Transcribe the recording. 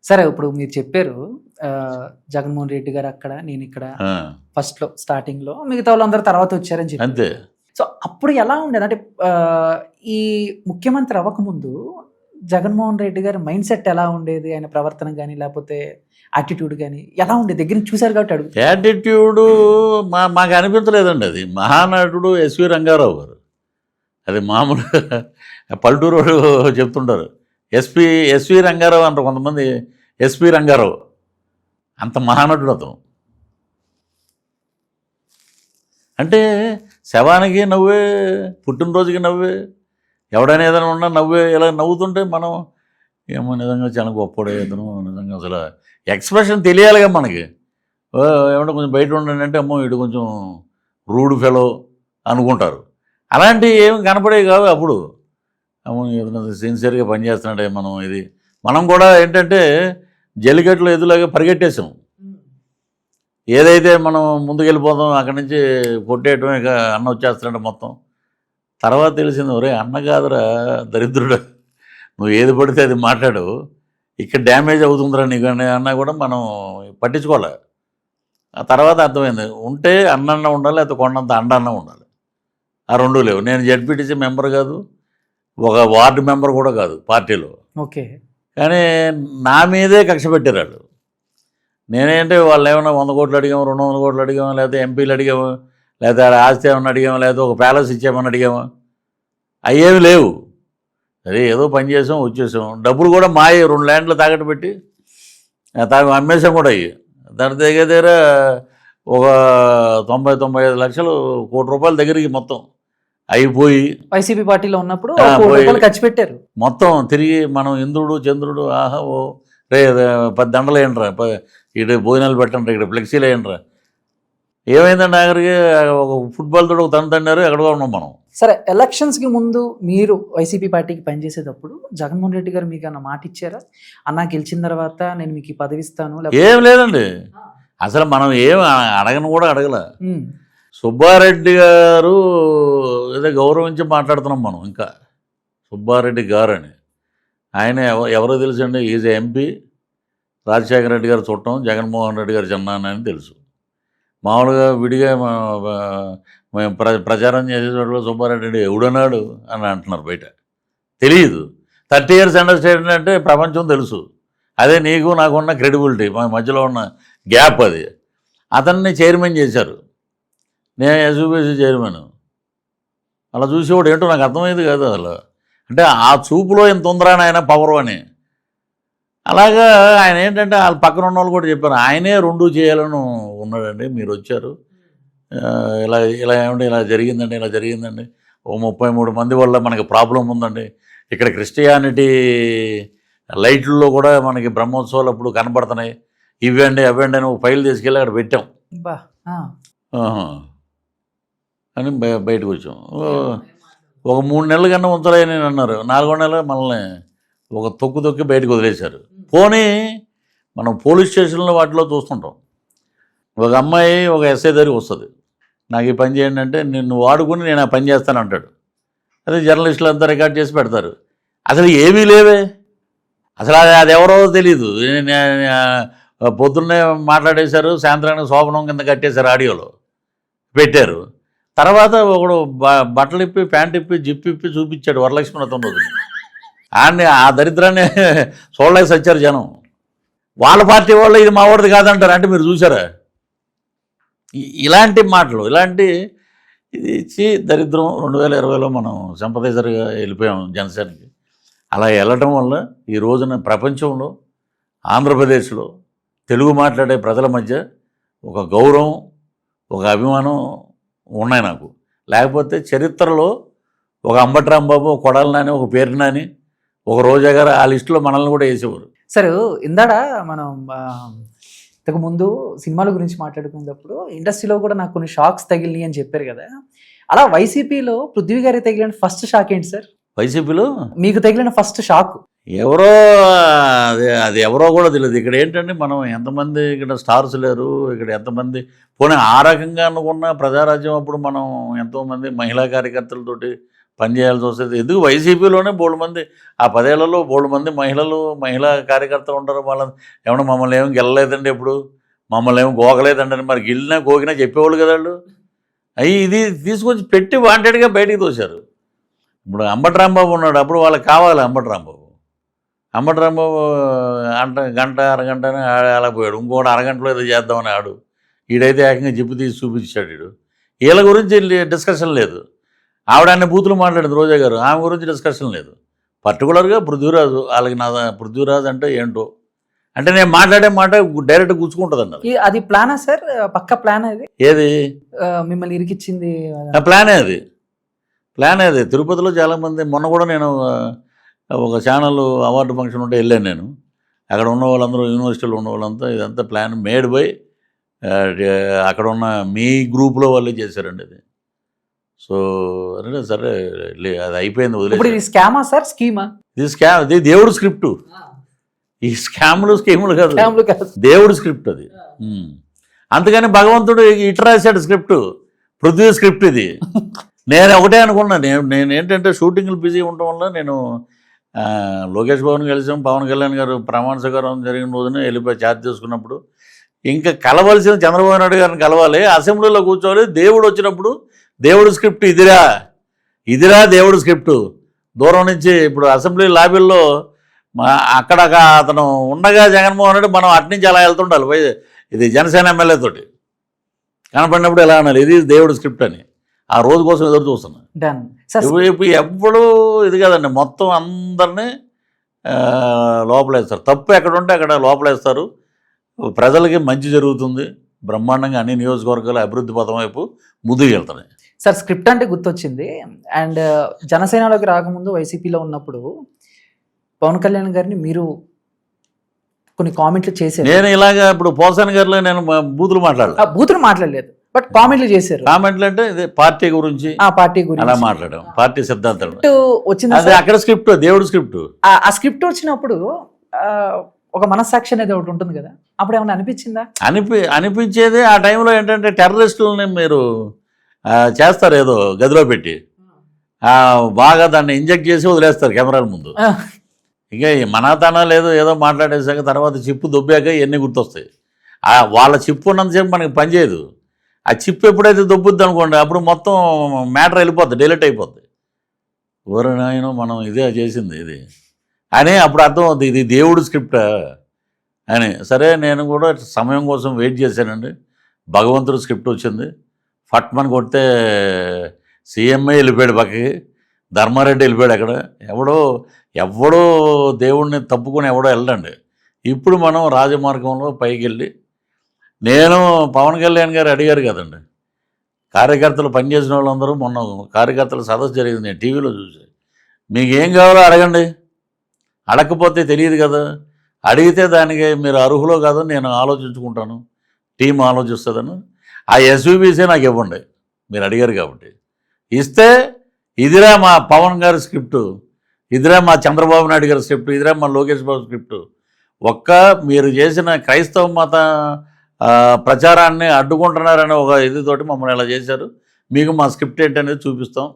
సరే ఇప్పుడు మీరు చెప్పారు జగన్మోహన్ రెడ్డి గారు అక్కడ, నేను ఇక్కడ ఆ, ఫస్ట్‌లో స్టార్టింగ్‌లో మిగతా వాళ్ళందరూ తర్వాత వచ్చారని చెప్పారు. అంతే. సో, అప్పుడు ఎలా ఉండేది? అంటే ఈ ముఖ్యమంత్రి అవ్వకముందు జగన్మోహన్ రెడ్డి గారి మైండ్‌సెట్ ఎలా ఉండేది? ఆయన ప్రవర్తన గాని, లేపోతే యాటిట్యూడ్ గాని ఎలా ఉండేది? దగ్గర నుంచి చూసారు కాబట్టి అడుగుతున్నా. యాటిట్యూడు మాకు అనిపించలేదండి. అది మహానటుడు ఎస్వి రంగారావు గారు. అది మామూలు పల్లెటూరు వాళ్ళు చెప్తుంటారు. ఎస్వి రంగారావు అంటారు కొంతమంది. ఎస్పి రంగారావు అంత మహానటుడు అతను. అంటే శవానికి నవ్వే, పుట్టినరోజుకి నవ్వే, ఎవడైనా ఏదైనా ఉన్నా నవ్వే. ఇలా నవ్వుతుంటే మనం ఏమో నిజంగా చాలా గొప్పడే ఇతను, నిజంగా అసలు ఎక్స్ప్రెషన్ తెలియాలిగా మనకి. ఏమంటే కొంచెం బయట ఉండండి అంటే అమ్మో వీడు కొంచెం రూడ్ ఫెలో అనుకుంటారు. అలాంటివి ఏమి కనపడేవి కాదు అప్పుడు. అమ్మో ఏదైనా సిన్సియర్గా పనిచేస్తున్నాడే మనం. ఇది మనం కూడా ఏంటంటే జల్లికట్లో ఎదులాగా పరిగెట్టేసాం. ఏదైతే మనం ముందుకెళ్ళిపోతాం అక్కడి నుంచి కొట్టేయటం, ఇక అన్న వచ్చేస్తున్నాడు మొత్తం. తర్వాత తెలిసింది, ఒరే అన్న కాదురా దరిద్రుడు, నువ్వు ఏది పడితే అది మాట్లాడు, ఇక్కడ డ్యామేజ్ అవుతుందిరా నీకు అన్నా కూడా మనం పట్టించుకోలే. ఆ తర్వాత అర్థమైంది, ఉంటే అన్న ఉండాలి, లేకపోతే కొండంత అండన్న ఉండాలి. ఆ రెండూ లేవు. నేను జెడ్పీటీసీ మెంబర్ కాదు, ఒక వార్డు మెంబర్ కూడా కాదు పార్టీలో. ఓకే. కానీ నా మీదే కక్ష పెట్టారు వాళ్ళు. నేనేంటే వాళ్ళు ఏమైనా 100 కోట్లు అడిగాము, 200 కోట్లు అడిగాము, లేకపోతే ఎంపీలు అడిగాము, లేకపోతే ఆస్తి ఏమన్నా అడిగాము, లేకపోతే ఒక ప్యాలెస్ ఇచ్చామని అడిగాము. అయ్యేమి లేవు. సరే ఏదో పని చేసాం వచ్చేసాం. డబ్బులు కూడా మాయ 2 ల్యాండ్లు తాకట్టు పెట్టి అమ్మేసాం కూడా. అయ్యి దాని దగ్గర ఒక 90-95 లక్షలు, కోటి రూపాయల దగ్గరికి మొత్తం అయిపోయి వైసీపీ పార్టీలో ఉన్నప్పుడు ఆ, కోటి పోయి. రూపాయలు ఖర్చు పెట్టారు. మొత్తం తిరిగి మనం ఇంద్రుడు చంద్రుడు ఆహా ఓ రే 10 దండలు వేయండిరా, ఇటు భోజనాలు పెట్టండి, ఇక్కడ ఫ్లెక్సీలు వేయండిరా. ఏమైందండి ఆఖరికి ఒక ఫుట్బాల్ తోడు ఒక తన్నారు, ఎక్కడో ఉన్నాం మనం. సరే, ఎలక్షన్స్ కి ముందు మీరు వైసీపీ పార్టీకి పనిచేసేటప్పుడు జగన్మోహన్ రెడ్డి గారు మీకు అన్న మాట ఇచ్చారా? అన్న గెలిచిన తర్వాత నేను మీకు ఈ పదవి ఇస్తాను, ఏం లేదండి. అసలు మనం ఏం అడగను కూడా అడగల. సుబ్బారెడ్డి గారు ఏదో గౌరవించి మాట్లాడుతున్నాం మనం. ఇంకా సుబ్బారెడ్డి గారు అని ఆయన ఎవరో తెలుసండి. ఈజ్ ఎంపీ, రాజశేఖర రెడ్డి గారు చుట్టం, జగన్మోహన్ రెడ్డి గారు చిన్నాన్న అని తెలుసు. మామూలుగా విడిగా మేము ప్రచారం చేసేటప్పుడు సుబ్బారెడ్డి ఎవడన్నాడు అని అంటున్నారు బయట. తెలియదు. 30 years అండర్స్టాండింగ్ అంటే ప్రపంచం తెలుసు. అదే నీకు నాకున్న క్రెడిబిలిటీ, మా మధ్యలో ఉన్న గ్యాప్ అది. అతన్ని చైర్మన్ చేశారు, నేను ఎస్యూబీసీ చైర్మన్. అలా చూసేవాడు ఏంటో నాకు అర్థమయ్యేది కాదు అసలు. అంటే ఆ చూపులో ఇంత ఉందరా ఆయన పవర్ అని. అలాగా ఆయన ఏంటంటే వాళ్ళ పక్కన ఉన్న వాళ్ళు కూడా చెప్పారు, ఆయనే 2 చేయాలని ఉన్నాడండి. మీరు వచ్చారు, ఇలా ఇలా ఏమంటే ఇలా జరిగిందండి, ఇలా జరిగిందండి, ఓ 33 మంది వల్ల మనకి ప్రాబ్లం ఉందండి. ఇక్కడ క్రిస్టియానిటీ లైట్లలో కూడా మనకి బ్రహ్మోత్సవాలు అప్పుడు కనబడుతున్నాయి, ఇవ్వండి అవ్వండి అని ఒక ఫైల్ తీసుకెళ్ళి అక్కడ పెట్టాం. అని బయటకు వచ్చాం. ఒక 3 నెలల కన్నా ఉంచలేని అన్నారు. 4వ నెల మనల్ని ఒక తొక్కి బయటకు వదిలేశారు. పోనీ మనం పోలీస్ స్టేషన్లో వాటిలో చూస్తుంటాం, ఒక అమ్మాయి ఒక ఎస్ఐ దగ్గరికి వస్తుంది, నాకు ఈ పని చేయండి అంటే నిన్ను వాడుకుని నేను ఆ పని చేస్తాను అంటాడు. అదే జర్నలిస్టులు అంతా రికార్డ్ చేసి పెడతారు. అసలు ఏమీ లేవే. అసలు అది ఎవరో తెలీదు. పొద్దున్నే మాట్లాడేశారు, సాయంత్రానికి శోభనం కింద కట్టేశారు, ఆడియోలో పెట్టారు. తర్వాత ఒకడు బట్టలు ఇప్పి, ప్యాంట్ ఇప్పి, జిప్ ఇప్పి చూపించాడు వరలక్ష్మి వ్రతం రోజు. ఆడిని ఆ దరిద్రాన్ని చూడలేక సచ్చారు జనం. వాళ్ళ పార్టీ వాళ్ళు ఇది మా వాడిది కాదంటారు. అంటే మీరు చూసారా ఇలాంటి మాటలు? ఇలాంటి ఇది ఇచ్చి దరిద్రం. 2020లో మనం సింపథైజర్గా వెళ్ళిపోయాం జనసేనకి. అలా వెళ్ళటం వల్ల ఈ రోజున ప్రపంచంలో, ఆంధ్రప్రదేశ్లో తెలుగు మాట్లాడే ప్రజల మధ్య ఒక గౌరవం, ఒక అభిమానం ఉన్నాయి నాకు. లేకపోతే చరిత్రలో ఒక అంబటి రాంబాబు, కొడాలి నాని, ఒక పేరు నాని, ఒక రోజా గారు ఆ లిస్టులో మనల్ని కూడా వేసేవారు. సరే, ఇందాడ మనం ఇంతకు ముందు సినిమాల గురించి మాట్లాడుకున్నప్పుడు ఇండస్ట్రీలో కూడా నాకు కొన్ని షాక్స్ తగిలినాయి అని చెప్పారు కదా. అలా వైసీపీలో పృథ్వీ గారికి తగిలిన ఫస్ట్ షాక్ ఏంటి సార్? వైసీపీలో మీకు తగిలిన ఫస్ట్ షాక్ ఎవరో, అది ఎవరో కూడా తెలియదు. ఇక్కడ ఏంటంటే మనం ఎంతమంది ఇక్కడ స్టార్స్ లేరు, ఇక్కడ ఎంతమంది. పోనీ ఆ రకంగా అనుకున్న ప్రజారాజ్యం అప్పుడు మనం ఎంతోమంది మహిళా కార్యకర్తలతోటి పనిచేయాల్సి వస్తుంది. ఎందుకు వైసీపీలోనే బోల్డు మంది ఆ 10 ఏళ్లలో బోల్డు మంది మహిళా కార్యకర్తలు ఉంటారు. వాళ్ళని ఏమన్నా మమ్మల్ని ఏమి గెలలేదండి, ఎప్పుడు మమ్మల్ని ఏమి గోకలేదండి అని, మరి గిల్లినా గోకినా చెప్పేవాళ్ళు కదా వాళ్ళు. ఇది తీసుకొచ్చి పెట్టి వాంటెడ్గా బయటికి తోశారు. ఇప్పుడు అంబటి రాంబాబు ఉన్నాడు, అప్పుడు వాళ్ళకి కావాలి అంబటి రాంబాబు గంట అరగంటనే అలా పోయాడు. ఇంకోటి అరగంటలో ఏదో చేద్దామని ఆడు. ఈడైతే ఏకంగా జిప్పు తీసి చూపించాడు. వీడు వీళ్ళ గురించి డిస్కషన్ లేదు. ఆవిడ అన్ని బూతులు మాట్లాడింది రోజా గారు, ఆమె గురించి డిస్కషన్ లేదు. పర్టికులర్గా పృథ్వీరాజు, వాళ్ళకి పృథ్వీరాజు అంటే ఏంటో అంటే నేను మాట్లాడే మాట డైరెక్ట్ గుచ్చుకుంటుంది అన్నది. అది ప్లానా సార్? పక్క ప్లాన్ అది? ఏది మిమ్మల్ని ఇరికిచ్చింది ప్లానే అది. తిరుపతిలో చాలామంది, మొన్న కూడా నేను ఒక ఛానల్ అవార్డు ఫంక్షన్ ఉంటే వెళ్ళాను నేను. అక్కడ ఉన్న వాళ్ళందరూ, యూనివర్సిటీలో ఉన్న వాళ్ళంతా ఇదంతా ప్లాన్ మేడ్ బై అక్కడ ఉన్న మీ గ్రూప్లో వాళ్ళే చేశారండి ఇది. సో అంటే సరే అది అయిపోయింది, వదిలేదు. ఇది స్కామా సార్, స్కీమా? ఇది దేవుడు స్క్రిప్టు. ఈ స్కీములు కాదు, దేవుడు స్క్రిప్ట్ అది. అందుకని భగవంతుడు ఇటు రాశాడు స్క్రిప్ట్, పృథ్వీ స్క్రిప్ట్ ఇది. నేను ఒకటే అనుకున్నా, నేను ఏంటంటే షూటింగ్లు బిజీ ఉండటం వల్ల నేను లోకేష్ బాబుని కలిసాం, పవన్ కళ్యాణ్ గారు ప్రమాణ స్వీకారం జరిగిన రోజున వెళ్ళిపోయి ఛార్జ్ చేసుకున్నప్పుడు ఇంకా కలవలసిన చంద్రబాబు నాయుడు గారిని కలవాలి, అసెంబ్లీలో కూర్చోవాలి. దేవుడు వచ్చినప్పుడు దేవుడు స్క్రిప్ట్ ఇదిరా దేవుడు స్క్రిప్టు. దూరం నుంచి ఇప్పుడు అసెంబ్లీ లాబీల్లో అక్కడ అతను ఉండగా జగన్మోహన్ రెడ్డి మనం అట్నుంచి అలా వెళ్తుండాలి. ఇది జనసేన ఎమ్మెల్యే తోటి కనపడినప్పుడు ఎలా అనాలి, ఇది దేవుడు స్క్రిప్ట్ అని. ఆ రోజు కోసం ఎదురు చూస్తున్నాను. ఇప్పుడు ఎప్పుడు ఇది కదండి, మొత్తం అందరినీ లోపలేస్తారు. తప్పు ఎక్కడ ఉంటే అక్కడ లోపలేస్తారు. ప్రజలకి మంచి జరుగుతుంది, బ్రహ్మాండంగా అన్ని నియోజకవర్గాలు అభివృద్ధి పథం వైపు ముందుకు వెళ్తున్నాయి. సార్ స్క్రిప్ట్ అంటే గుర్తొచ్చింది. అండ్ జనసేనలోకి రాకముందు వైసీపీలో ఉన్నప్పుడు పవన్ కళ్యాణ్ గారిని మీరు కొన్ని కామెంట్లు చేశారు. నేను ఇలాగా ఇప్పుడు పోసాని గారిలో నేను బూతులు మాట్లాడలేదు, బట్ కామెంట్లు చేశారు. కామెంట్లు అంటే ఇదే పార్టీ గురించి అలా మాట్లాడాం, పార్టీ సిద్ధాంతం వచ్చింది. అదే అక్కడ స్క్రిప్ట్, దేవుడు స్క్రిప్ట్. ఆ స్క్రిప్ట్ వచ్చినప్పుడు ఒక మనస్సాక్షి అనేది ఒకటి ఉంటుంది కదా, అప్పుడు ఏమైనా అనిపించిందా? అనిపించేది ఆ టైంలో ఏంటంటే టెర్రరిస్టులని మీరు చేస్తారు ఏదో గదిలో పెట్టి, బాగా దాన్ని ఇంజెక్ట్ చేసి వదిలేస్తారు కెమెరాల ముందు. ఇక మనాతనా లేదు, ఏదో మాట్లాడేసాక తర్వాత చిప్పు దొబ్బాక ఇవన్నీ గుర్తొస్తాయి. వాళ్ళ చిప్పు ఉన్నంతసేపు మనకి పనిచేయదు. ఆ చిప్పు ఎప్పుడైతే దొబ్బుద్ది అనుకోండి, అప్పుడు మొత్తం మ్యాటర్ వెళ్ళిపోద్ది, డిలీట్ అయిపోద్ది. ఎవరైనా మనం ఇదే చేసింది ఇది అని అప్పుడు అర్థం అవుతుంది, ఇది దేవుడు స్క్రిప్ట్ అని. సరే నేను కూడా సమయం కోసం వెయిట్ చేశానండి. భగవంతుడు స్క్రిప్ట్ వచ్చింది, ఫట్మని కొడితే సీఎంఏ వెళ్ళిపోయాడు పక్కకి, ధర్మారెడ్డి వెళ్ళిపోయాడు. అక్కడ ఎవడో దేవుడిని తప్పుకొని ఎవడో వెళ్ళండి. ఇప్పుడు మనం రాజమార్గంలో పైకి వెళ్ళి, నేను పవన్ కళ్యాణ్ గారు అడిగారు కదండి, కార్యకర్తలు పనిచేసిన వాళ్ళందరూ మొన్న కార్యకర్తల సదస్సు జరిగింది, నేను టీవీలో చూసి, మీకు ఏం కావాలో అడగండి, అడగకపోతే తెలియదు కదా, అడిగితే దానికి మీరు అర్హులో కాదో నేను ఆలోచించుకుంటాను, టీం ఆలోచిస్తుందని. ఆ ఎస్యూబీసీ నాకు ఇవ్వండి, మీరు అడిగారు కాబట్టి ఇస్తే, ఇదిరా మా పవన్ గారి స్క్రిప్టు, ఇదిరా మా చంద్రబాబు నాయుడు గారి స్క్రిప్ట్, ఇదిరా మా లోకేష్ బాబు స్క్రిప్టు. మీరు చేసిన క్రైస్తవ మత ప్రచారాన్ని అడ్డుకుంటున్నారనే ఒక ఇదితోటి మమ్మల్ని ఇలా చేశారు, మీకు మా స్క్రిప్ట్ ఏంటనేది చూపిస్తాం